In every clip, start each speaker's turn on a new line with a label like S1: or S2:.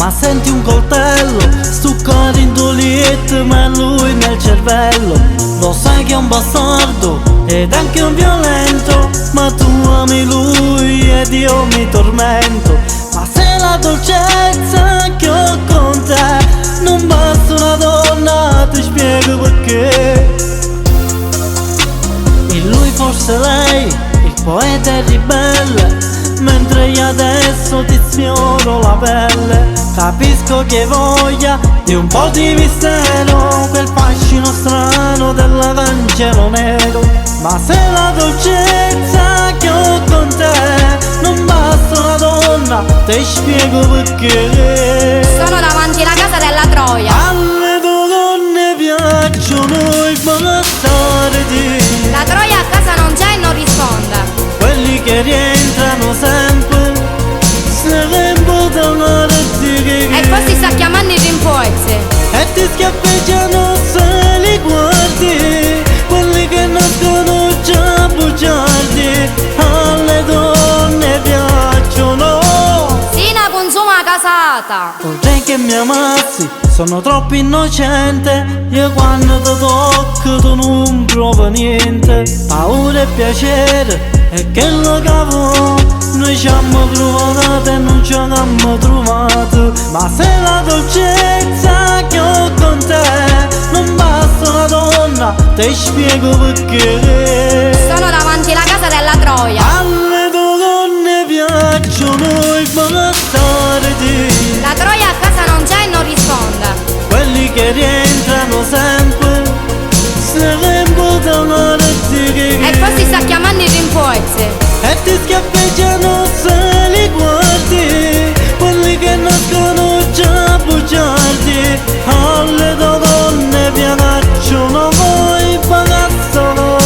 S1: Ma senti un coltello stuccato in tuo ma lui nel cervello. Lo sai che è un bastardo ed anche un violento, ma tu ami lui ed io mi tormento. Ma se la dolcezza che ho con te non basta una donna, ti spiego perché. In lui forse lei, il poeta è ribelle, mentre io adesso ti sfioro la pelle. Capisco che voglia di un po' di mistero, quel fascino strano dell'Evangelo nero. Ma se la dolcezza che ho con te non basta una donna, ti spiego perché.
S2: Sono davanti alla casa della Troia.
S1: Alle donne piacciono i bastardi,
S2: La Troia a casa non c'è e non risponde.
S1: quelli che rientrano sempre, se ne buttano
S2: E poi si sta chiamando i rinforzi.
S1: e ti schiaffeggiano se li guardi, quelli che nascono già bugiardi. Alle donne piacciono.
S2: Sina consuma casata.
S1: Vorrei che mi amassi, sono troppo innocente. Io quando ti tocco tu non provo niente. Paura e piacere è che lo cavo, noi ci abbiamo provato e non ci abbiamo trovato. Ma se la dolcezza che ho con te non basta una donna, ti spiego perché.
S2: Sono davanti alla casa della Troia.
S1: Alle donne piacciono i bastardi,
S2: La Troia a casa non c'è e non risponde.
S1: quelli che rientrano sempre, se ne buttano
S2: E poi si sta chiamando i rinforzi.
S1: e ti schiaffeggiano se li guardi, quelli che nascono già bugiardi. Alle donne piacciono voi bagazzano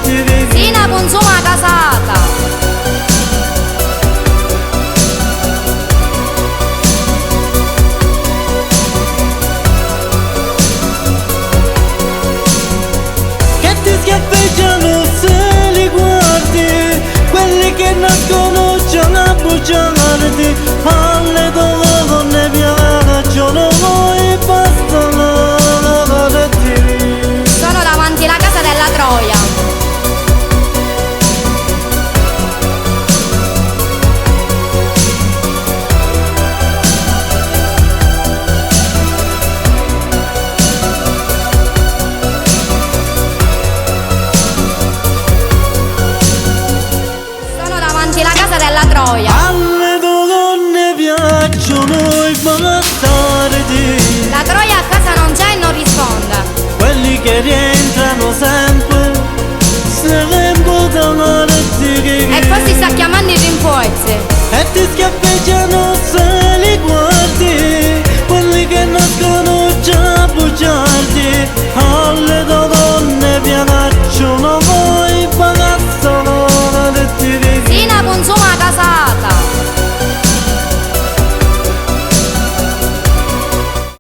S1: di
S2: Sina consuma casata.
S1: che ti schiaffeggiano se li guardi, quelli che nascono già a bugiardi. Alle donne piacciono voi bastano
S2: Sono davanti alla casa della Troia. Sono davanti alla casa della Troia.
S1: Alle donne piacciono i bastardi,
S2: La Troia a casa non c'è e non risponde.
S1: quelli che rientrano sempre, se ne buttano
S2: E poi si sta chiamando i rinforzi.
S1: e ti schiaffeggiano